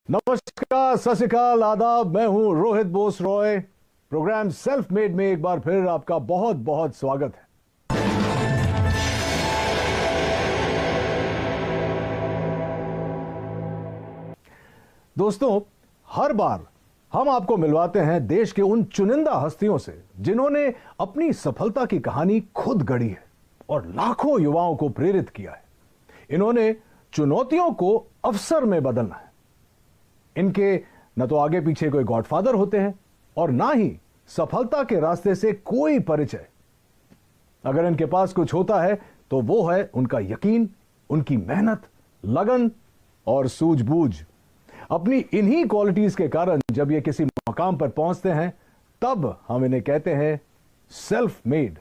नमस्कार, सत श्री अकाल, आदाब। मैं हूं Rohit Bose Roy. Program self made में एक बार फिर आपका बहुत बहुत स्वागत है। दोस्तों, हर बार हम आपको मिलवाते हैं देश के उन चुनिंदा हस्तियों से जिन्होंने अपनी सफलता की कहानी खुद गढ़ी है और लाखों युवाओं को प्रेरित किया है। इन्होंने चुनौतियों को अवसर में बदलना है। इनके न तो आगे पीछे कोई गॉडफादर होते हैं और ना ही सफलता के रास्ते से कोई परिचय। अगर इनके पास कुछ होता है तो वो है उनका यकीन, उनकी मेहनत, लगन और सूझबूझ। अपनी इन्हीं क्वालिटीज के कारण जब ये किसी मकाम पर पहुंचते हैं तब हम इन्हें कहते हैं सेल्फ मेड।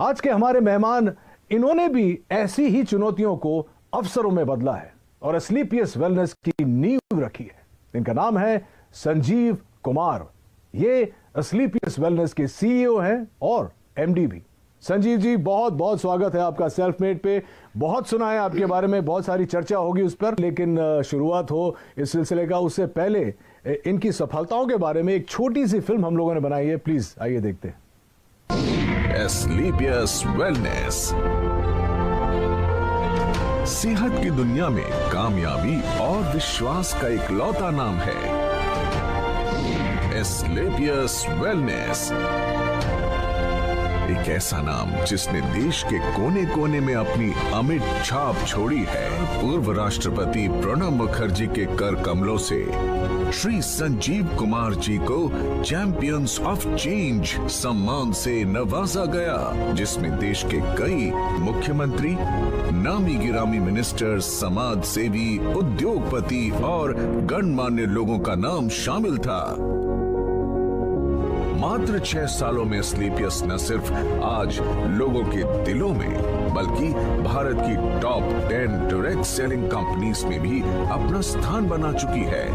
आज के हमारे मेहमान, इन्होंने भी ऐसी ही चुनौतियों को अवसरों में बदला है और एस्क्लेपियस वेलनेस की नींव रखी है। इनका नाम है संजीव कुमार। ये एस्क्लेपियस वेलनेस के सीईओ हैं और एमडी भी। संजीव जी, बहुत बहुत स्वागत है आपका सेल्फ मेड पे। बहुत सुना है आपके बारे में, बहुत सारी चर्चा होगी उस पर, लेकिन शुरुआत हो इस सिलसिले का उससे पहले इनकी सफलताओं के बारे में एक छोटी सी फिल्म हम लोगों ने बनाई है। प्लीज आइए देखते हैं। एस्क्लेपियस वेलनेस सेहत की दुनिया में कामयाबी और विश्वास का इकलौता नाम है। एस्क्लेपियस वेलनेस, एक ऐसा नाम जिसने देश के कोने कोने में अपनी अमिट छाप छोड़ी है। पूर्व राष्ट्रपति प्रणब मुखर्जी के कर कमलों से श्री संजीव कुमार जी को चैंपियंस ऑफ चेंज सम्मान से नवाजा गया, जिसमें देश के कई मुख्यमंत्री, नामी गिरामी मिनिस्टर, समाज सेवी, उद्योगपति और गणमान्य लोगों का नाम शामिल था। मात्र 6 सालों में एस्क्लेपियस न सिर्फ आज लोगों के दिलों में बल्कि भारत की टॉप 10 डायरेक्ट सेलिंग कंपनीज में भी अपना स्थान बना चुकी है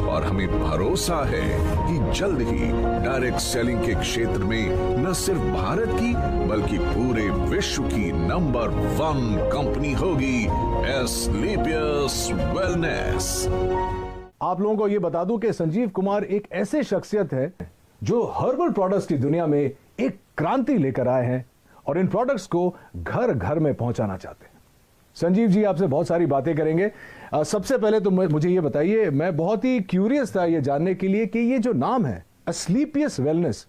और हमें भरोसा है कि जल्द ही डायरेक्ट सेलिंग के क्षेत्र में न सिर्फ भारत की बल्कि पूरे विश्व की नंबर 1 कंपनी होगी एस्क्लेपियस वेलनेस। आप लोगों को यह बता दूं कि संजीव कुमार एक ऐसे शख्सियत है जो हर्बल प्रोडक्ट्स की दुनिया में एक क्रांति लेकर आए हैं और इन प्रोडक्ट्स को घर घर में पहुंचाना चाहते हैं। संजीव जी, आपसे बहुत सारी बातें करेंगे। सबसे पहले तो मुझे ये बताइए, मैं बहुत ही क्यूरियस था ये जानने के लिए कि ये जो नाम है एस्क्लेपियस वेलनेस,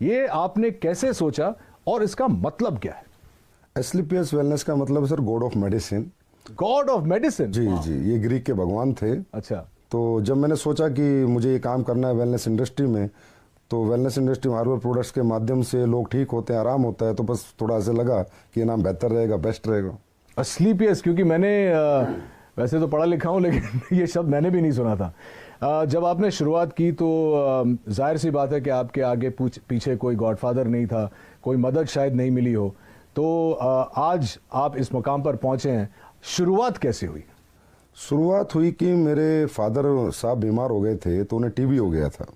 ये आपने कैसे सोचा और इसका मतलब क्या है? एस्क्लेपियस वेलनेस का मतलब है sir god of medicine. God of medicine? जी जी, ये ग्रीक के भगवान थे। अच्छा। तो जब मैंने सोचा कि मुझे ये काम करना है वेलनेस इंडस्ट्री में, तो वेलनेस इंडस्ट्री में हर्बल प्रोडक्ट्स के माध्यम से लोग ठीक होते हैं, आराम होता है, तो बस थोड़ा ऐसे लगा कि ये नाम बेहतर रहेगा, बेस्ट रहेगा एस्क्लेपियस। क्योंकि मैंने वैसे तो पढ़ा लिखा हूं लेकिन ये शब्द मैंने भी नहीं सुना था। जब आपने शुरुआत की तो जाहिर सी बात है कि आपके आगे पीछे कोई गॉडफादर नहीं था, कोई मदद शायद नहीं मिली हो, तो आज आप इस मुकाम पर पहुंचे हैं। शुरुआत कैसे हुई? शुरुआत हुई कि मेरे फादर साहब बीमार हो गए थे, तो उन्हें टीबी हो गया था।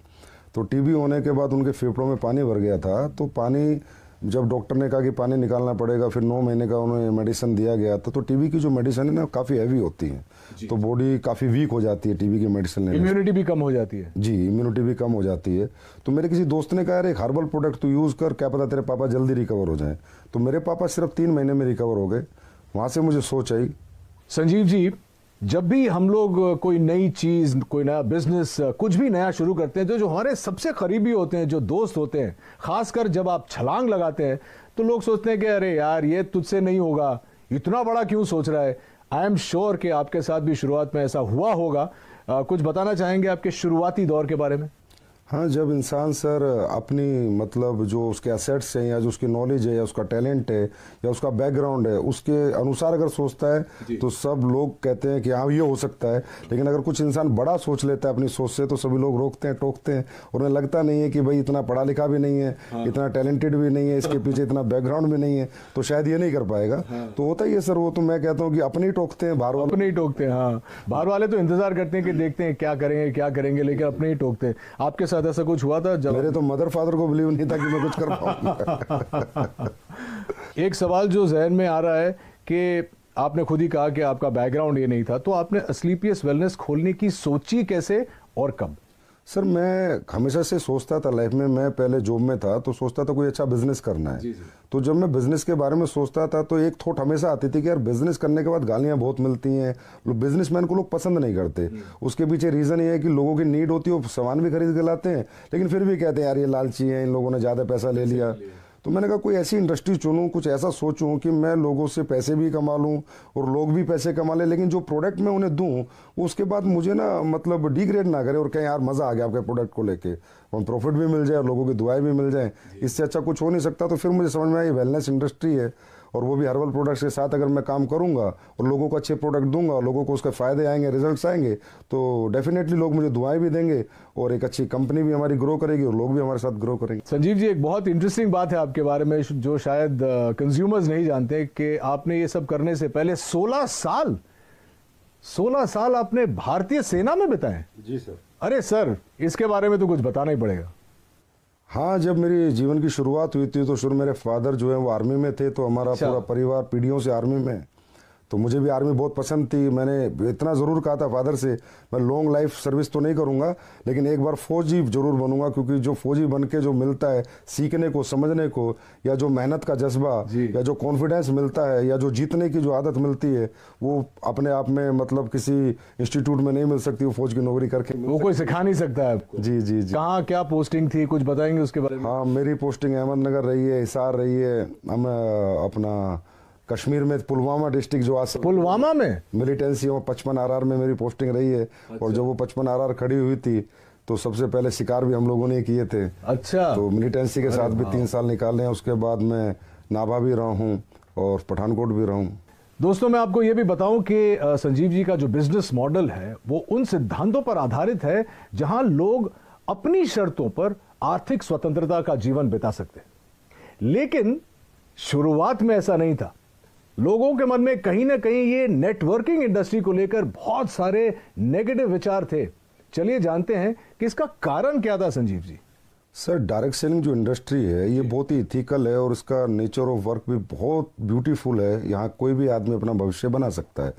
तो टीबी होने के बाद उनके फेफड़ों में पानी भर गया था। तो पानी, जब डॉक्टर ने कहा कि पानी निकालना पड़ेगा, फिर 9 महीने का उन्हें मेडिसिन दिया गया था। तो टीबी की जो मेडिसिन है ना, काफ़ी हैवी होती है, तो बॉडी काफ़ी वीक हो जाती है टीबी की मेडिसिन लेने से। इम्यूनिटी भी कम हो जाती है। जी, इम्यूनिटी भी कम हो जाती है। तो मेरे किसी दोस्त ने कहा, अरे एक हर्बल प्रोडक्ट तो यूज़ कर, क्या पता तेरे पापा जल्दी रिकवर हो जाए। तो मेरे पापा सिर्फ 3 महीने में रिकवर हो गए। वहाँ से मुझे सोच आई। संजीव जी, जब भी हम लोग कोई नई चीज, कोई नया बिजनेस, कुछ भी नया शुरू करते हैं, तो जो हमारे सबसे करीबी होते हैं, जो दोस्त होते हैं, खासकर जब आप छलांग लगाते हैं तो लोग सोचते हैं कि अरे यार ये तुझसे नहीं होगा, इतना बड़ा क्यों सोच रहा है। आई एम श्योर कि आपके साथ भी शुरुआत में ऐसा हुआ होगा। कुछ बताना चाहेंगे आपके शुरुआती दौर के बारे में? हाँ, जब इंसान सर अपनी मतलब जो उसके एसेट्स हैं या जो उसकी नॉलेज है या उसका टैलेंट है या उसका बैकग्राउंड है, उसके अनुसार अगर सोचता है तो सब लोग कहते हैं कि हाँ ये हो सकता है। लेकिन अगर कुछ इंसान बड़ा सोच लेता है अपनी सोच से, तो सभी लोग रोकते हैं, टोकते हैं। उन्हें लगता नहीं है कि भाई इतना पढ़ा लिखा भी नहीं है, इतना टैलेंटेड भी नहीं है, इसके पीछे इतना बैकग्राउंड भी नहीं है, तो शायद ये नहीं कर पाएगा। तो होता ही है सर वो। तो मैं कहता हूँ कि अपने ही टोकते हैं, बाहर वाले अपने ही टोकते हैं। हाँ, बाहर वाले तो इंतजार करते हैं कि देखते हैं क्या करेंगे क्या करेंगे, लेकिन अपने ही टोकते हैं। आपके साथ ऐसा कुछ हुआ था? जब मेरे तो मदर फादर को बिलीव नहीं था कि मैं कुछ कर पाऊंगा। एक सवाल जो जहन में आ रहा है कि आपने खुद ही कहा कि आपका बैकग्राउंड ये नहीं था, तो आपने अस्लीपियस वेलनेस खोलने की सोची कैसे और कब? सर मैं हमेशा से सोचता था लाइफ में, मैं पहले जॉब में था तो सोचता था कोई अच्छा बिजनेस करना है। जी, जी। तो जब मैं बिजनेस के बारे में सोचता था तो एक थॉट हमेशा आती थी कि यार बिजनेस करने के बाद गालियां बहुत मिलती हैं, बिजनेसमैन को लोग पसंद नहीं करते। उसके पीछे रीजन ये है कि लोगों की नीड होती है, वो सामान भी खरीद के लाते हैं लेकिन फिर भी कहते हैं यार ये लालची है, इन लोगों ने ज़्यादा पैसा ले लिया। तो मैंने कहा कोई ऐसी इंडस्ट्री चुनूं, कुछ ऐसा सोचूं कि मैं लोगों से पैसे भी कमा लूं और लोग भी पैसे कमा लें, लेकिन जो प्रोडक्ट मैं उन्हें दूं वो उसके बाद मुझे ना मतलब डिग्रेड ना करे और कहें यार मज़ा आ गया आपके प्रोडक्ट को लेके, और प्रॉफिट भी मिल जाए और लोगों की दुआएं भी मिल जाए, इससे अच्छा कुछ हो नहीं सकता। तो फिर मुझे समझ में आया ये वेलनेस इंडस्ट्री है और वो भी हर्बल प्रोडक्ट्स के साथ अगर मैं काम करूंगा और लोगों को अच्छे प्रोडक्ट दूंगा, लोगों को उसके फ़ायदे आएंगे, रिजल्ट्स आएंगे, तो डेफिनेटली लोग मुझे दुआएं भी देंगे और एक अच्छी कंपनी भी हमारी ग्रो करेगी और लोग भी हमारे साथ ग्रो करेंगे। संजीव जी, एक बहुत इंटरेस्टिंग बात है आपके बारे में जो शायद कंज्यूमर्स नहीं जानते कि आपने ये सब करने से पहले 16 साल आपने भारतीय सेना में बिताए। जी सर। अरे सर, इसके बारे में तो कुछ बताना ही पड़ेगा। हाँ, जब मेरी जीवन की शुरुआत हुई थी तो शुरू मेरे फादर जो है वो आर्मी में थे, तो हमारा पूरा परिवार पीढ़ियों से आर्मी में, तो मुझे भी आर्मी बहुत पसंद थी। मैंने इतना ज़रूर कहा था फादर से मैं लॉन्ग लाइफ सर्विस तो नहीं करूँगा लेकिन एक बार फौजी जरूर बनूंगा, क्योंकि जो फौजी बन के जो मिलता है सीखने को, समझने को, या जो मेहनत का जज्बा, या जो कॉन्फिडेंस मिलता है, या जो जीतने की जो आदत मिलती है, वो अपने आप में मतलब किसी इंस्टीट्यूट में नहीं मिल सकती, वो फौज की नौकरी करके वो कोई सिखा नहीं सकता है आपको। जी जी जी। कहाँ क्या पोस्टिंग थी, कुछ बताएंगे उसके बारे में? हाँ, मेरी पोस्टिंग अहमदनगर रही है, हिसार रही है, हम अपना कश्मीर में पुलवामा डिस्ट्रिक्ट जो आज पुलवामा में मिलिटेंसी 55 RR में मेरी पोस्टिंग रही है। अच्छा। और जब वो 55 RR खड़ी हुई थी तो सबसे पहले शिकार भी हम लोगों ने किए थे। अच्छा। तो मिलिटेंसी के साथ भी 3 साल निकाले हैं। उसके बाद मैं नाभा भी रहा हूँ और पठानकोट भी रहा हूँ। दोस्तों, मैं आपको यह भी बताऊं कि संजीव जी का जो बिजनेस मॉडल है वो उन सिद्धांतों पर आधारित है जहां लोग अपनी शर्तों पर आर्थिक स्वतंत्रता का जीवन बिता सकते हैं। लेकिन शुरुआत में ऐसा नहीं था। लोगों के मन में कहीं ना कहीं ये नेटवर्किंग इंडस्ट्री को लेकर बहुत सारे नेगेटिव विचार थे। चलिए जानते हैं कि इसका कारण क्या था Sanjeev ji. Sir, direct selling जो इंडस्ट्री है ये बहुत ही इथिकल है और इसका नेचर ऑफ वर्क भी बहुत ब्यूटीफुल है। यहाँ कोई भी आदमी अपना भविष्य बना सकता है,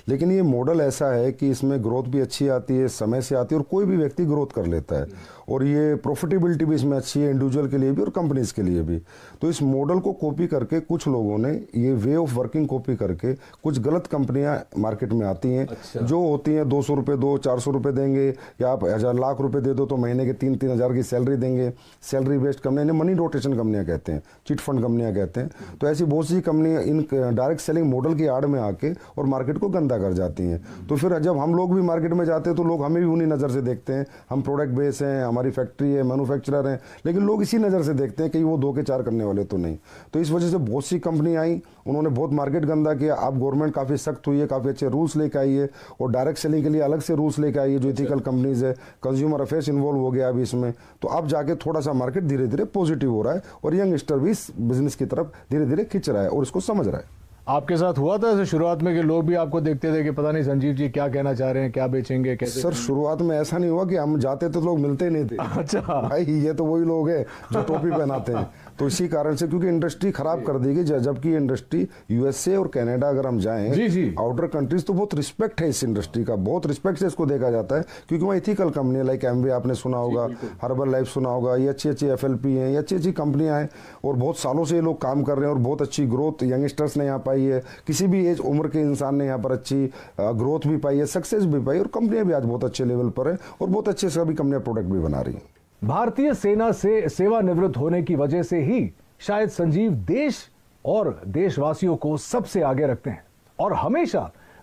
लेकिन ये मॉडल ऐसा है कि इसमें ग्रोथ भी अच्छी आती है, समय से आती है, और कोई भी व्यक्ति ग्रोथ कर लेता है, और ये प्रॉफिटेबिलिटी भी इसमें अच्छी है, इंडिविजुअल के लिए भी और कंपनीज के लिए भी। तो इस मॉडल को कॉपी करके कुछ लोगों ने ये वे ऑफ वर्किंग कॉपी करके कुछ गलत कंपनियां मार्केट में आती हैं। अच्छा। जो होती हैं 200 रुपये दो, 400 रुपये देंगे, या आप 1,000 लाख रुपए दे दो तो महीने के 3-3 हज़ार की सैलरी देंगे। Salary based company, money rotation कंपनियां कहते हैं, चिट फंड कंपनियां कहते हैं। तो ऐसी बहुत सी कंपनियां इन डायरेक्ट सेलिंग मॉडल की आड़ में आके और मार्केट को गंदा कर जाती हैं। तो फिर जब हम लोग भी मार्केट में जाते हैं तो लोग हमें भी उन्हीं नज़र से देखते हैं। हम प्रोडक्ट बेस हैं, हमारी फैक्ट्री है, मैन्युफैक्चरर हैं, लेकिन लोग इसी नज़र से देखते हैं कि वो 2 के 4 करने वाले तो नहीं। तो इस वजह से बहुत सी कंपनी आई, उन्होंने बहुत मार्केट गंदा किया। अब गवर्नमेंट काफ़ी सख्त हुई है, काफ़ी अच्छे रूल्स लेकर आई है, और डायरेक्ट सेलिंग के लिए अलग से रूल्स लेकर आई है जो इथिकल कंपनीज है। कंज्यूमर अफेयर्स इन्वॉल्व हो गया अभी इसमें। तो अब जाके थोड़ा सा मार्केट धीरे धीरे पॉजिटिव हो रहा है और यंगस्टर भी इस बिजनेस की तरफ धीरे धीरे खिंच रहा है और इसको समझ रहा है। आपके साथ हुआ था ऐसे शुरुआत में कि लोग भी आपको देखते थे कि पता नहीं संजीव जी क्या कहना चाह रहे हैं, क्या बेचेंगे, कैसे? सर, शुरुआत में ऐसा नहीं हुआ कि हम जाते तो लोग मिलते ही नहीं थे। अच्छा भाई, ये तो वही लोग हैं जो टोपी पहनाते हैं। तो इसी कारण से, क्योंकि इंडस्ट्री खराब कर दी गई, जबकि इंडस्ट्री यूएसए और कनाडा अगर हम जाएं, जी जी, आउटर कंट्रीज, तो बहुत रिस्पेक्ट है इस इंडस्ट्री का, बहुत रिस्पेक्ट से इसको देखा जाता है, क्योंकि वहाँ इथिकल कंपनी लाइक एमवे आपने सुना होगा, हर्बल लाइफ सुना होगा, ये अच्छी अच्छी FLP हैं, ये अच्छी अच्छी कंपनियां हैं और बहुत सालों से ये लोग काम कर रहे हैं और बहुत अच्छी ग्रोथ यंगस्टर्स ने यहाँ पाई है। किसी भी एज उम्र के इंसान ने यहाँ पर अच्छी ग्रोथ भी पाई है, सक्सेस भी पाई, और कंपनियां भी आज बहुत अच्छे लेवल पर है और बहुत अच्छे सभी कंपनियां प्रोडक्ट भी बना रही हैं। भारतीय सेना से सेवानिवृत्त होने की वजह से ही शायद संजीव देश और देशवासियों को सबसे आगे रखते हैं और हमेशा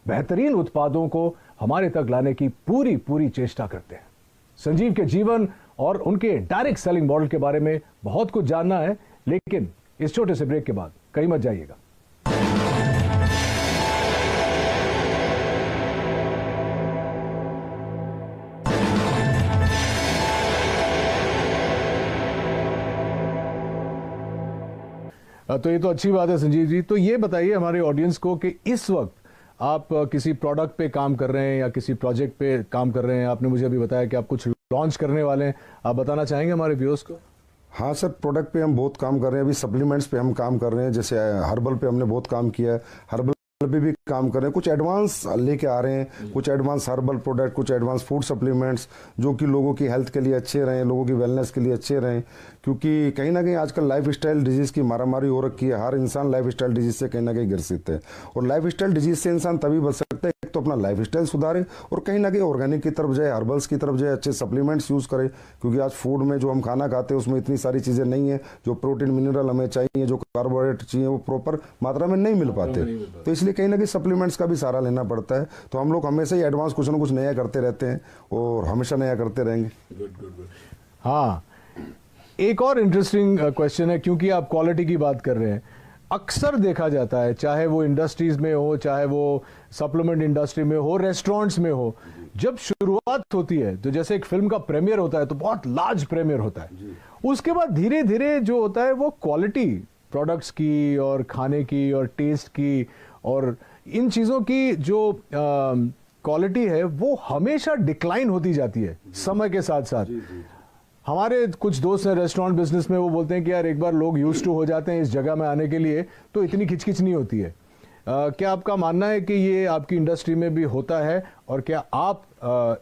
बेहतरीन उत्पादों को हमारे तक लाने की पूरी चेष्टा करते हैं। संजीव के जीवन और उनके डायरेक्ट सेलिंग मॉडल के बारे में बहुत कुछ जानना है, लेकिन इस छोटे से ब्रेक के बाद कहीं मत जाइएगा। तो ये तो अच्छी बात है संजीव जी। तो ये बताइए हमारे ऑडियंस को कि इस वक्त आप किसी प्रोडक्ट पे काम कर रहे हैं या किसी प्रोजेक्ट पे काम कर रहे हैं। आपने मुझे अभी बताया कि आप कुछ लॉन्च करने वाले हैं, आप बताना चाहेंगे हमारे व्यूअर्स को? हाँ सर, प्रोडक्ट पे हम बहुत काम कर रहे हैं। अभी सप्लीमेंट्स पे हम काम कर रहे हैं, जैसे हर्बल पे हमने बहुत काम किया है। हर्बल पे भी काम कर रहे हैं, कुछ एडवांस लेके आ रहे हैं, कुछ एडवांस हर्बल प्रोडक्ट, कुछ एडवांस फूड सप्लीमेंट्स जो कि लोगों की हेल्थ के लिए अच्छे रहें, लोगों की वेलनेस के लिए अच्छे रहें। क्योंकि कहीं ना कहीं आजकल लाइफ स्टाइल डिजीज़ की मारामारी हो रखी है, हर इंसान लाइफ स्टाइल डिजीज़ से कहीं ना कहीं ग्रसित है। और लाइफ स्टाइल डिजीज़ से इंसान तभी बच सकता है एक तो अपना लाइफ स्टाइल सुधारे और कहीं ना कहीं ऑर्गेनिक की तरफ जाए, हर्बल्स की तरफ जाए, अच्छे सप्लीमेंट्स यूज़ करे। क्योंकि आज फूड में जो हम खाना खाते हैं उसमें इतनी सारी चीज़ें नहीं है, जो प्रोटीन मिनरल हमें चाहिए, जो कार्बोहाइड्रेट चाहिए, वो प्रॉपर मात्रा में नहीं मिल पाते। तो इसलिए कहीं ना कहीं सप्लीमेंट्स का भी सहारा लेना पड़ता है। तो हम लोग हमेशा ही एडवांस कुछ ना कुछ नया करते रहते हैं और हमेशा नया करते रहेंगे। गुड। हाँ, एक और इंटरेस्टिंग क्वेश्चन है, क्योंकि आप क्वालिटी की बात कर रहे हैं। अक्सर देखा जाता है, चाहे वो इंडस्ट्रीज में हो, चाहे वो सप्लीमेंट इंडस्ट्री में हो, रेस्टोरेंट्स में हो, जब शुरुआत होती है तो जैसे एक फिल्म का प्रीमियर होता है तो बहुत लार्ज प्रीमियर होता है। उसके बाद धीरे धीरे जो होता है वो क्वालिटी प्रोडक्ट्स की और खाने की और टेस्ट की और इन चीज़ों की जो क्वालिटी है वो हमेशा डिक्लाइन होती जाती है समय के साथ साथ। हमारे कुछ दोस्त हैं रेस्टोरेंट बिजनेस में, वो बोलते हैं कि यार एक बार लोग यूज टू हो जाते हैं इस जगह में आने के लिए तो इतनी खिचखिच नहीं होती है। क्या आपका मानना है कि ये आपकी इंडस्ट्री में भी होता है और क्या आप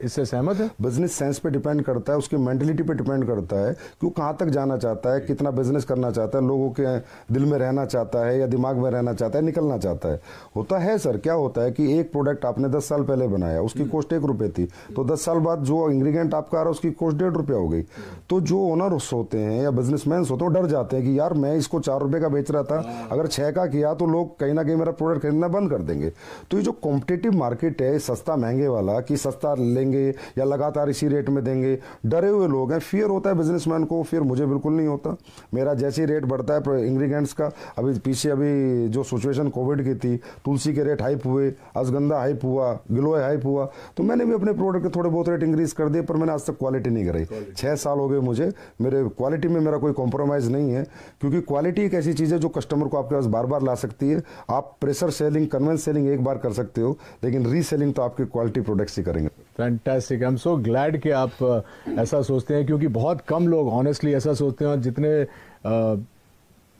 इससे सहमत है? बिजनेस सेंस पे डिपेंड करता है, उसकी मेंटलिटी पे डिपेंड करता है कि वो कहाँ तक जाना चाहता है, कितना बिजनेस करना चाहता है, लोगों के दिल में रहना चाहता है या दिमाग में रहना चाहता है, निकलना चाहता है। होता है सर, क्या होता है कि एक प्रोडक्ट आपने 10 साल पहले बनाया, उसकी कॉस्ट 1 रुपये थी, तो 10 साल बाद जो इंग्रेडिएंट आपका आ रहा है उसकी कॉस्ट 1.5 रुपया हो गई। तो जो ओनर्स होते हैं या बिजनेसमैन होते हैं वो डर जाते हैं कि यार मैं इसको 4 रुपये का बेच रहा था, अगर 6 का किया तो लोग कहीं ना कहीं मेरा प्रोडक्ट खरीदना बंद कर देंगे। तो ये जो कॉम्पिटिटिव मार्केट है सस्ता महंगे वाला, कि सस्ता लेंगे या लगातार इसी रेट में देंगे, डरे हुए लोग हैं। फियर होता है बिजनेसमैन को, फिर मुझे बिल्कुल नहीं होता। मेरा जैसे रेट बढ़ता है इंग्रेडिएंट्स का, अभी पीछे अभी जो सिचुएशन कोविड की थी, तुलसी के रेट हाइप हुए, अश्वगंधा हाइप हुआ, गिलोय हाइप हुआ, तो मैंने भी अपने प्रोडक्ट के थोड़े बहुत रेट इंक्रीज कर दिए, पर मैंने आज तक क्वालिटी नहीं कराई। 6 साल हो गए मुझे, मेरे क्वालिटी में मेरा कोई कॉम्प्रोमाइज़ नहीं है। क्योंकि क्वालिटी एक ऐसी चीज़ है जो कस्टमर को आपके पास बार बार ला सकती है। आप प्रेशर सेलिंग, कन्वेंस सेलिंग एक बार कर सकते हो, लेकिन रीसेलिंग तो आपके क्वालिटी प्रोडक्ट्स ही करेंगे। Fantastic, I am so glad कि आप ऐसा सोचते हैं, क्योंकि बहुत कम लोग ऑनेस्टली ऐसा सोचते हैं। और जितने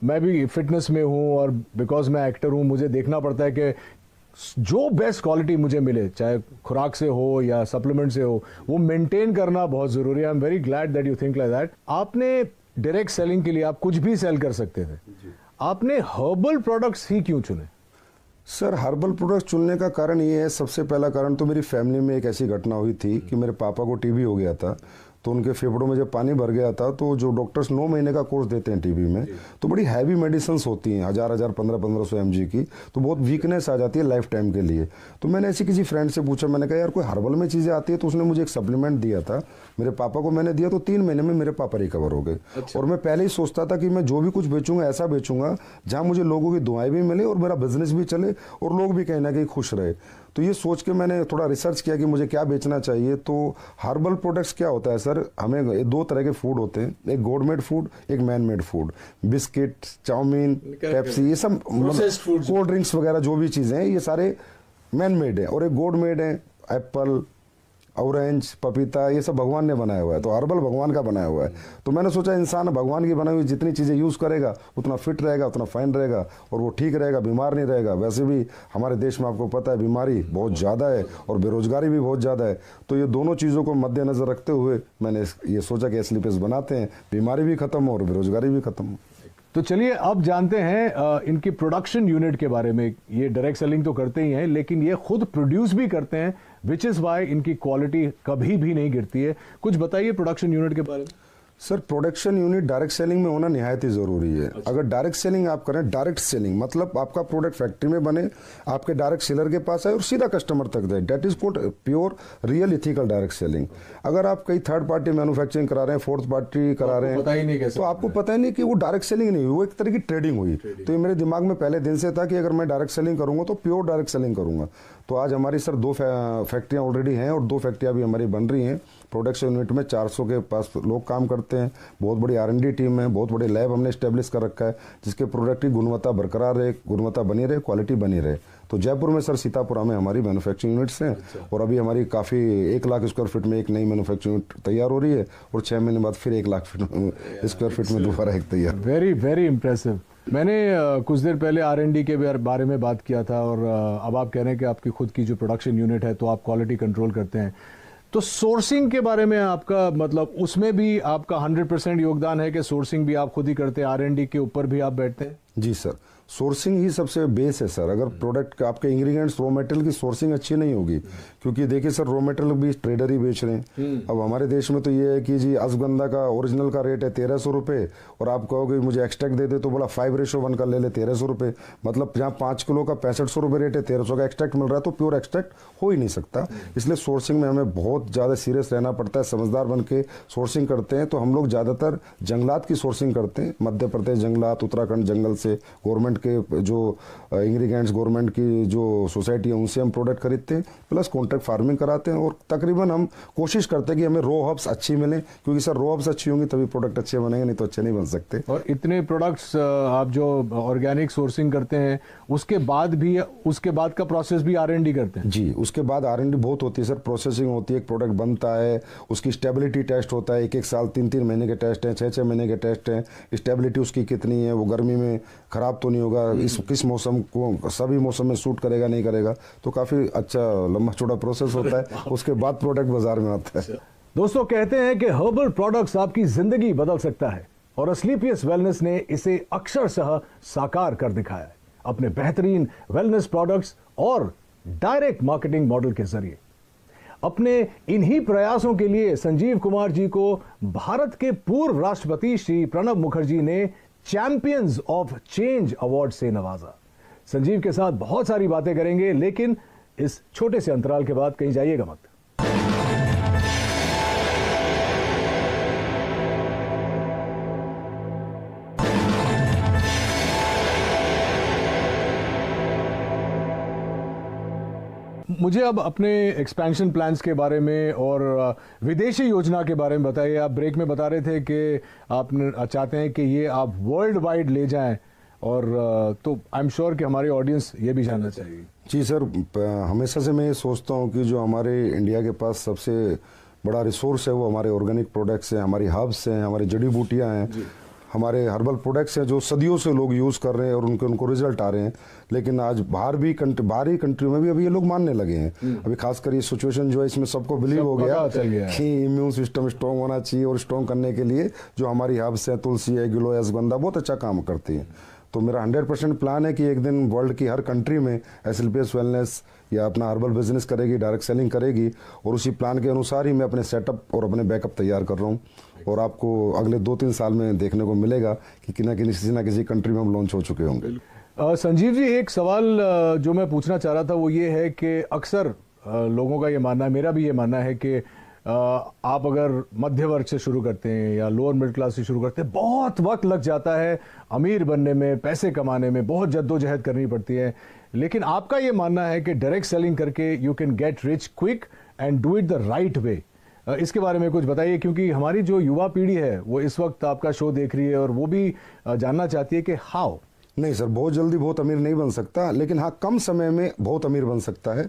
मैं भी फिटनेस में हूँ और बिकॉज मैं एक्टर हूँ, मुझे देखना पड़ता है कि जो बेस्ट क्वालिटी मुझे मिले, चाहे खुराक से हो या सप्लीमेंट से हो, वो मेंटेन करना बहुत ज़रूरी है। I am very glad that you think like that. आपने डायरेक्ट सेलिंग के लिए आप कुछ भी सेल कर सकते थे, आपने हर्बल प्रोडक्ट्स ही क्यों चुने? सर, हर्बल प्रोडक्ट्स चुनने का कारण ये है, सबसे पहला कारण तो मेरी फैमिली में एक ऐसी घटना हुई थी कि मेरे पापा को टीबी हो गया था। तो उनके फेफड़ों में जब पानी भर गया था, तो जो डॉक्टर्स 9 महीने का कोर्स देते हैं टीबी में, तो बड़ी हैवी मेडिसिन होती हैं, 1000 1500 mg की, तो बहुत वीकनेस आ जाती है लाइफ टाइम के लिए। तो मैंने ऐसी किसी फ्रेंड से पूछा, मैंने कहा यार कोई हर्बल में चीज़ें आती है, तो उसने मुझे एक सप्लीमेंट दिया था, मेरे पापा को मैंने दिया, तो 3 महीने में मेरे पापा रिकवर हो गए। और मैं पहले ही सोचता था कि मैं जो भी कुछ बेचूंगा ऐसा बेचूंगा जहाँ मुझे लोगों की दुआएं भी मिले और मेरा बिजनेस भी चले और लोग भी कहीं ना कहीं खुश रहे। तो ये सोच के मैंने थोड़ा रिसर्च किया कि मुझे क्या बेचना चाहिए। तो हर्बल प्रोडक्ट्स क्या होता है सर, हमें 2 तरह के फूड होते हैं, एक गॉड मेड फूड, एक man made food. Biscuit, chowmein, Pepsi, ये सब कोल्ड ड्रिंक्स वगैरह जो भी चीज़ें हैं, ये सारे मैन मेड है। और एक गॉड मेड है, एप्पल, ऑरेंज, पपीता, ये सब भगवान ने बनाया हुआ है। तो हर्बल भगवान का बनाया हुआ है। तो मैंने सोचा इंसान भगवान की बनाई हुई जितनी चीज़ें यूज़ करेगा उतना फिट रहेगा, उतना फाइन रहेगा और वो ठीक रहेगा, बीमार नहीं रहेगा। वैसे भी हमारे देश में आपको पता है बीमारी बहुत ज़्यादा है और बेरोजगारी भी बहुत ज़्यादा है। तो ये दोनों चीज़ों को मद्देनज़र रखते हुए मैंने ये सोचा कि एस्लीपियस बनाते हैं, बीमारी भी खत्म हो और बेरोजगारी भी खत्म हो। तो चलिए अब जानते हैं इनकी प्रोडक्शन यूनिट के बारे में। ये डायरेक्ट सेलिंग तो करते ही हैं, लेकिन ये खुद प्रोड्यूस भी करते हैं, विच इज़ वाई इनकी क्वालिटी कभी भी नहीं गिरती है। कुछ बताइए प्रोडक्शन यूनिट के बारे में। Sir, production unit direct selling में होना निहायत ही ज़रूरी है। अगर डायरेक्ट सेलिंग आप करें, डायरेक्ट सेलिंग मतलब आपका प्रोडक्ट फैक्ट्री में बने, आपके डायरेक्ट सेलर के पास आए और सीधा कस्टमर तक जाए, that is called pure real ethical direct selling. अगर आप कई थर्ड पार्टी मैन्युफैक्चरिंग करा रहे हैं, फोर्थ पार्टी करा रहे हैं, तो आपको पता ही नहीं कि वो डायरेक्ट सेलिंग नहीं हुई, वो एक तरह की ट्रेडिंग हुई। तो ये मेरे दिमाग में पहले दिन से था कि अगर मैं डायरेक्ट सेलिंग करूंगा तो प्योर डायरेक्ट सेलिंग करूंगा। तो आज हमारी सर 2 फैक्ट्रियाँ ऑलरेडी हैं और 2 फैक्ट्रियाँ भी हमारी बन रही हैं। प्रोडक्शन यूनिट में 400 के पास लोग काम करते हैं, बहुत बड़ी R&D टीम है, बहुत बड़े लैब हमने स्टैब्लिश कर रखा है जिसके प्रोडक्ट की गुणवत्ता बरकरार रहे, गुणवत्ता बनी रहे, क्वालिटी बनी रहे। तो जयपुर में सर सीतापुरा में हमारी मैन्युफैक्चरिंग यूनिट्स हैं। और अभी हमारी काफ़ी 1 लाख स्क्वायर फीट में एक नई मैन्युफैक्चरिंग यूनिट तैयार हो रही है और 6 महीने बाद फिर 1 लाख स्क्वायर फीट में दोबारा एक तैयार। Very very impressive. मैंने कुछ देर पहले R&D के बारे में बात किया था और अब आप कह रहे हैं कि आपकी खुद की जो प्रोडक्शन यूनिट है तो आप क्वालिटी कंट्रोल करते हैं, तो सोर्सिंग के बारे में आपका मतलब उसमें भी आपका 100% योगदान है कि सोर्सिंग भी आप खुद ही करते हैं, R&D के ऊपर भी आप बैठते हैं? जी सर, सोर्सिंग ही सबसे बेस है सर। अगर प्रोडक्ट का आपके इंग्रेडिएंट्स रॉ मटेरियल की सोर्सिंग अच्छी नहीं होगी, क्योंकि देखिए सर रॉ मटेरियल भी ट्रेडर ही बेच रहे हैं। अब हमारे देश में तो ये है कि जी अश्वगंधा का ओरिजिनल का रेट है 1300 रुपये और आप कहोगे मुझे एक्सट्रैक्ट दे दे तो बोला 5:1 का ले ले 1300 रुपये, मतलब जहाँ 5 किलो का 6500 रुपये रेट है 1300 का एक्सट्रैक्ट मिल रहा है तो प्योर एक्सट्रैक्ट हो ही नहीं सकता। इसलिए सोर्सिंग में हमें बहुत ज़्यादा सीरियस रहना पड़ता है, समझदार बन के सोर्सिंग करते हैं। तो हम लोग ज़्यादातर जंगलात की सोर्सिंग करते हैं, मध्य प्रदेश जंगलात, उत्तराखंड जंगल से, गवर्नमेंट के जो इंग्रेडिएंट्स गवर्नमेंट की जो सोसाइटी है उनसे हम प्रोडक्ट खरीदते हैं, प्लस कॉन्ट्रैक्ट फार्मिंग कराते हैं। और तकरीबन हम कोशिश करते हैं कि हमें रॉ हर्ब्स अच्छी मिले, क्योंकि सर रॉ हर्ब्स अच्छी होंगी तभी प्रोडक्ट अच्छे बनेंगे, नहीं तो अच्छे नहीं बन सकते। और इतने प्रोडक्ट्स आप जो ऑर्गेनिक सोर्सिंग करते हैं उसके बाद का प्रोसेस भी R&D करते हैं? जी, उसके बाद R&D बहुत होती है सर, प्रोसेसिंग होती है, एक प्रोडक्ट बनता है, उसकी स्टेबिलिटी टेस्ट होता है, 1-1 साल 3-3 महीने के टेस्ट हैं, 6-6 महीने के टेस्ट हैं, स्टेबिलिटी उसकी कितनी है, वो गर्मी में खराब तो नहीं होगा, किस मौसम को सभी मौसम में सूट करेगा नहीं करेगा, तो काफ़ी अच्छा लंबा चौड़ा प्रोसेस होता है। उसके बाद प्रोडक्ट बाजार में आता है। दोस्तों, कहते हैं कि हर्बल प्रोडक्ट्स आपकी जिंदगी बदल सकता है और एस्क्लेपियस वेलनेस ने इसे अक्षरशः साकार कर दिखाया है अपने बेहतरीन वेलनेस प्रोडक्ट्स और डायरेक्ट मार्केटिंग मॉडल के जरिए। अपने इन्हीं प्रयासों के लिए संजीव कुमार जी को भारत के पूर्व राष्ट्रपति श्री प्रणब मुखर्जी ने चैंपियंस ऑफ चेंज अवार्ड से नवाजा। संजीव के साथ बहुत सारी बातें करेंगे, लेकिन इस छोटे से अंतराल के बाद कहीं जाइएगा मत। मुझे अब अपने एक्सपेंशन प्लान्स के बारे में और विदेशी योजना के बारे में बताइए। आप ब्रेक में बता रहे थे कि आप चाहते हैं कि ये आप वर्ल्ड वाइड ले जाएं, और तो आई एम श्योर कि हमारे ऑडियंस ये भी जानना चाहिए। जी सर, हमेशा से मैं ये सोचता हूँ कि जो हमारे इंडिया के पास सबसे बड़ा रिसोर्स है वो हमारे ऑर्गेनिक प्रोडक्ट्स हैं, हमारी हर्ब्स हैं, हमारी जड़ी बूटियाँ हैं, हमारे हर्बल प्रोडक्ट्स हैं जो सदियों से लोग यूज़ कर रहे हैं और उनको रिजल्ट आ रहे हैं। लेकिन आज बाहरी कंट्रियों में भी अभी ये लोग मानने लगे हैं। अभी खासकर ये सिचुएशन जो है इसमें सबको बिलीव हो गया कि इम्यून सिस्टम स्ट्रॉन्ग होना चाहिए, और स्ट्रॉन्ग करने के लिए जो हमारी हर्ब्स हैं, तुलसी है, गिलोय, अश्वगंधा बहुत अच्छा काम करती हैं। तो मेरा 100% प्लान है कि एक दिन वर्ल्ड की हर कंट्री में एस्क्लेपियस वेलनेस या अपना हर्बल बिजनेस करेगी, डायरेक्ट सेलिंग करेगी, और उसी प्लान के अनुसार ही मैं अपने सेटअप और अपने बैकअप तैयार कर रहा हूँ। और आपको अगले 2-3 साल में देखने को मिलेगा कि किसी ना किसी कंट्री में हम लॉन्च हो चुके होंगे। संजीव जी, एक सवाल जो मैं पूछना चाह रहा था वो ये है कि अक्सर लोगों का ये मानना है, मेरा भी ये मानना है कि आप अगर मध्य वर्ग से शुरू करते हैं या लोअर मिडिल क्लास से शुरू करते हैं, बहुत वक्त लग जाता है अमीर बनने में, पैसे कमाने में, बहुत जद्दोजहद करनी पड़ती है। लेकिन आपका ये मानना है कि डायरेक्ट सेलिंग करके you can get rich quick and do it the right way. इसके बारे में कुछ बताइए, क्योंकि हमारी जो युवा पीढ़ी है वो इस वक्त आपका शो देख रही है और वो भी जानना चाहती है कि हाउ। नहीं सर, बहुत जल्दी बहुत अमीर नहीं बन सकता, लेकिन हाँ कम समय में बहुत अमीर बन सकता है।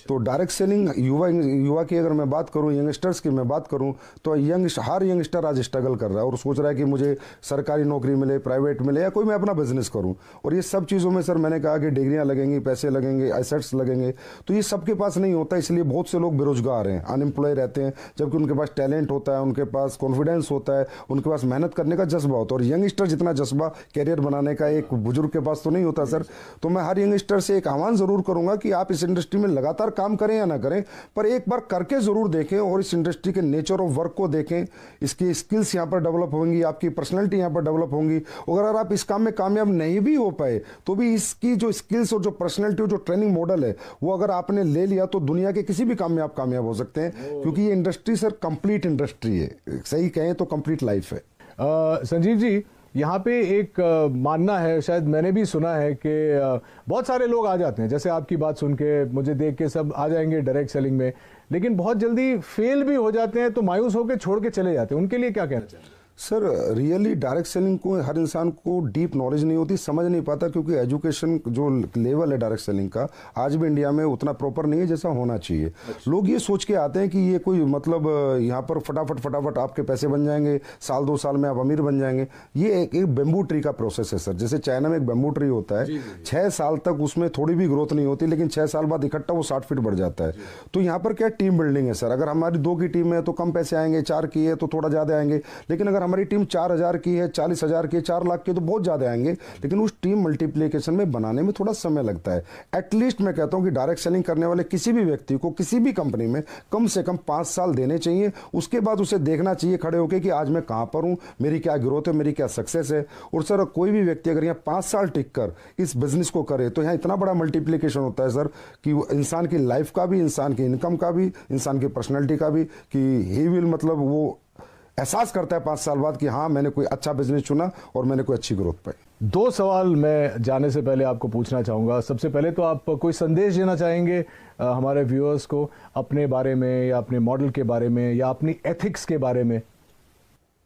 तो डायरेक्ट सेलिंग युवा की अगर मैं बात करूँ, यंगस्टर्स की मैं बात करूँ, तो हर यंगस्टर आज स्ट्रगल कर रहा है और सोच रहा है कि मुझे सरकारी नौकरी मिले, प्राइवेट मिले, या कोई मैं अपना बिजनेस करूँ। और ये सब चीज़ों में सर मैंने कहा कि डिग्रियाँ लगेंगी, पैसे लगेंगे, एसेट्स लगेंगे, तो ये सबके पास नहीं होता। इसलिए बहुत से लोग बेरोजगार हैं, अनएम्प्लॉय रहते हैं, जबकि उनके पास टैलेंट होता है, उनके पास कॉन्फिडेंस होता है, उनके पास मेहनत करने का जज्बा होता है। और यंगस्टर जितना जज्बा कैरियर बनाने का एक बुजुर्ग के पास तो नहीं होता सर। तो मैं हर यंगस्टर से एक आह्वान जरूर करूंगा कि आप इस इंडस्ट्री में लगातार काम करें या ना करें, पर एक बार करके जरूर देखें और इस इंडस्ट्री के नेचर ऑफ वर्क को देखें। इसकी स्किल्स यहां पर डेवलप होंगी, आपकी पर्सनैलिटी यहां पर डेवलप होंगी। अगर आप इस काम में कामयाब नहीं भी हो पाए तो भी इसकी जो स्किल्स और जो पर्सनैलिटी और जो ट्रेनिंग मॉडल है वो अगर आपने ले लिया तो दुनिया के किसी भी काम में आप कामयाब हो सकते हैं, क्योंकि ये इंडस्ट्री सर कंप्लीट इंडस्ट्री है, सही कहें तो कंप्लीट लाइफ है। संजीव जी, यहाँ पे एक मानना है, शायद मैंने भी सुना है कि बहुत सारे लोग आ जाते हैं, जैसे आपकी बात सुन के मुझे देख के सब आ जाएंगे डायरेक्ट सेलिंग में, लेकिन बहुत जल्दी फेल भी हो जाते हैं तो मायूस होकर छोड़ के चले जाते हैं। उनके लिए क्या कहना चाहिए? सर रियली डायरेक्ट सेलिंग को हर इंसान को डीप नॉलेज नहीं होती, समझ नहीं पाता, क्योंकि एजुकेशन जो लेवल है डायरेक्ट सेलिंग का आज भी इंडिया में उतना प्रॉपर नहीं है जैसा होना चाहिए। लोग ये सोच के आते हैं कि ये कोई मतलब यहाँ पर फटाफट आपके पैसे बन जाएंगे, साल 2 साल में आप अमीर बन जाएंगे। ये एक बेम्बू ट्री का प्रोसेस है सर। जैसे चाइना में एक बेम्बू ट्री होता है, 6 साल तक उसमें थोड़ी भी ग्रोथ नहीं होती, लेकिन 6 साल बाद इकट्ठा वो 60 फीट बढ़ जाता है। तो यहाँ पर क्या टीम बिल्डिंग है सर। अगर हमारी 2 की टीम है तो कम पैसे आएंगे, 4 की है तो थोड़ा ज्यादा आएंगे, लेकिन अगर हमारी टीम 4000 की है, 40,000 की है, 4 लाख की है तो बहुत ज्यादा आएंगे, लेकिन उस टीम मल्टीप्लिकेशन में बनाने में थोड़ा समय लगता है। एटलीस्ट मैं कहता हूं कि डायरेक्ट सेलिंग करने वाले किसी भी व्यक्ति को किसी भी कंपनी में कम से कम 5 साल देने चाहिए। उसके बाद उसे देखना चाहिए खड़े होकर कि आज मैं कहां पर हूं, मेरी क्या ग्रोथ है, मेरी क्या सक्सेस है। और सर कोई भी व्यक्ति अगर यहाँ 5 साल टिक कर इस बिजनेस को करे तो यहाँ इतना बड़ा मल्टीप्लिकेशन होता है सर कि इंसान की लाइफ का भी, इंसान की इनकम का भी, इंसान की पर्सनैलिटी का भी, कि ही विल मतलब वो एहसास करता है 5 साल बाद कि हाँ मैंने कोई अच्छा बिजनेस चुना और मैंने कोई अच्छी ग्रोथ पाई। 2 सवाल मैं जाने से पहले आपको पूछना चाहूंगा। सबसे पहले तो आप कोई संदेश देना चाहेंगे हमारे व्यूअर्स को अपने बारे में, या अपने मॉडल के बारे में, या अपनी एथिक्स के बारे में?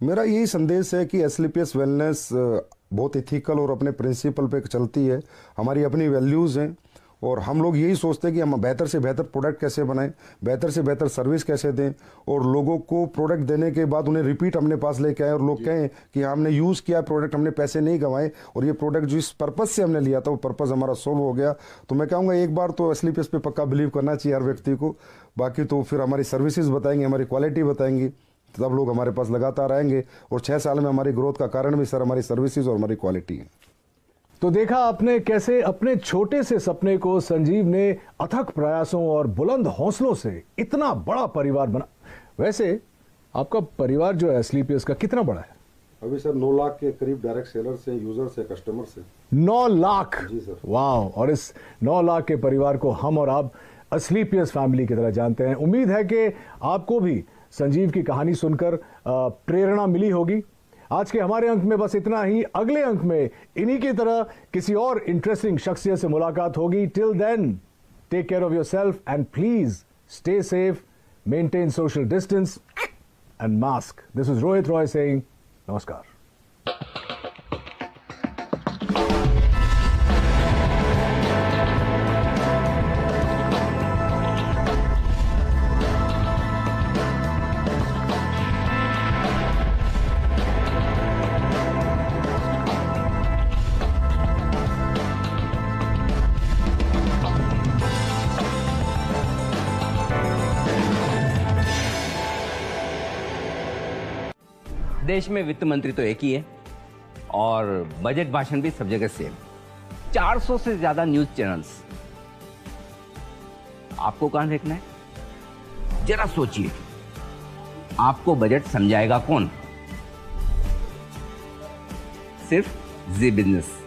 मेरा यही संदेश है कि एसलीपीएस वेलनेस बहुत इथिकल और अपने प्रिंसिपल पे चलती है। हमारी अपनी वैल्यूज़ हैं और हम लोग यही सोचते हैं कि हम बेहतर से बेहतर प्रोडक्ट कैसे बनाएं, बेहतर से बेहतर सर्विस कैसे दें, और लोगों को प्रोडक्ट देने के बाद उन्हें रिपीट अपने पास लेके आए और लोग कहें कि हमने यूज़ किया प्रोडक्ट, हमने पैसे नहीं गंवाए और ये प्रोडक्ट जिस पर्पज़ से हमने लिया था वो पर्पज़ हमारा सोल्व हो गया। तो मैं कहूँगा एक बार तो एसलीपीएस पे पक्का बिलीव करना चाहिए हर व्यक्ति को। बाकी तो फिर हमारी सर्विसेज बताएंगे, हमारी क्वालिटी बताएंगी, तब लोग हमारे पास लगातार आएंगे। और 6 साल में हमारी ग्रोथ का कारण भी सर हमारी सर्विसेज और हमारी क्वालिटी है। तो देखा आपने कैसे अपने छोटे से सपने को संजीव ने अथक प्रयासों और बुलंद हौसलों से इतना बड़ा परिवार बना। वैसे आपका परिवार जो है एसलीपीएस का कितना बड़ा है? अभी सर 9 लाख के करीब डायरेक्ट सेलर से, यूजर से, कस्टमर से। 9 लाख? जी सर। वाह। और इस 9 लाख के परिवार को हम और आप एसलीपीएस फैमिली की तरह जानते हैं। उम्मीद है कि आपको भी संजीव की कहानी सुनकर प्रेरणा मिली होगी। आज के हमारे अंक में बस इतना ही। अगले अंक में इन्हीं की तरह किसी और इंटरेस्टिंग शख्सियत से मुलाकात होगी। Till then take care of yourself and please stay safe, maintain social distance and mask. This is Rohit Roy saying namaskar. देश में वित्त मंत्री तो एक ही है और बजट भाषण भी सब जगह सेम। 400 से ज्यादा न्यूज चैनल्स। आपको कहां देखना है? जरा सोचिए, आपको बजट समझाएगा कौन? सिर्फ जी बिजनेस।